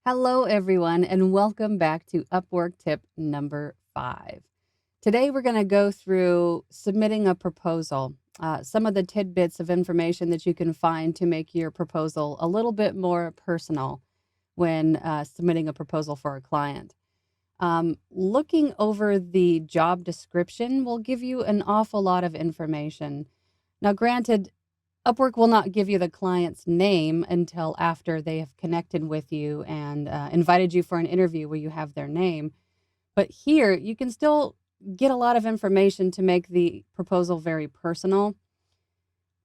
Hello, everyone, and welcome back to Upwork tip number 5. Today, we're going to go through submitting a proposal, some of the tidbits of information that you can find to make your proposal a little bit more personal when submitting a proposal for a client. Looking over the job description will give you an awful lot of information. Now, granted, Upwork will not give you the client's name until after they have connected with you and invited you for an interview where you have their name. But here, you can still get a lot of information to make the proposal very personal.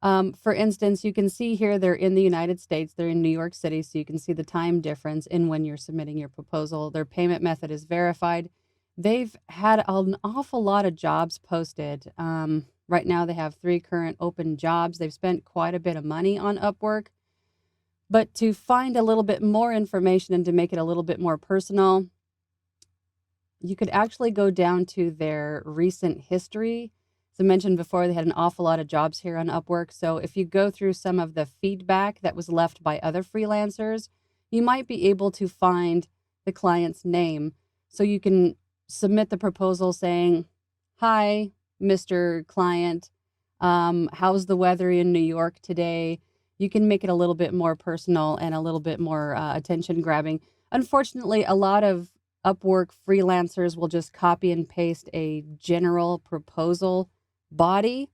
For instance, you can see here they're in the United States, they're in New York City, so you can see the time difference in when you're submitting your proposal. Their payment method is verified. They've had an awful lot of jobs posted. Right now, they have 3 current open jobs. They've spent quite a bit of money on Upwork. But to find a little bit more information and to make it a little bit more personal, you could actually go down to their recent history. As I mentioned before, they had an awful lot of jobs here on Upwork. So if you go through some of the feedback that was left by other freelancers, you might be able to find the client's name. So you can submit the proposal saying, "Hi, Mr. Client. How's the weather in New York today?" You can make it a little bit more personal and a little bit more attention grabbing. Unfortunately, a lot of Upwork freelancers will just copy and paste a general proposal body.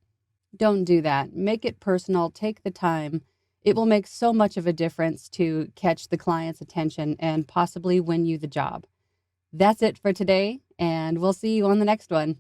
Don't do that. Make it personal. Take the time. It will make so much of a difference to catch the client's attention and possibly win you the job. That's it for today, and we'll see you on the next one.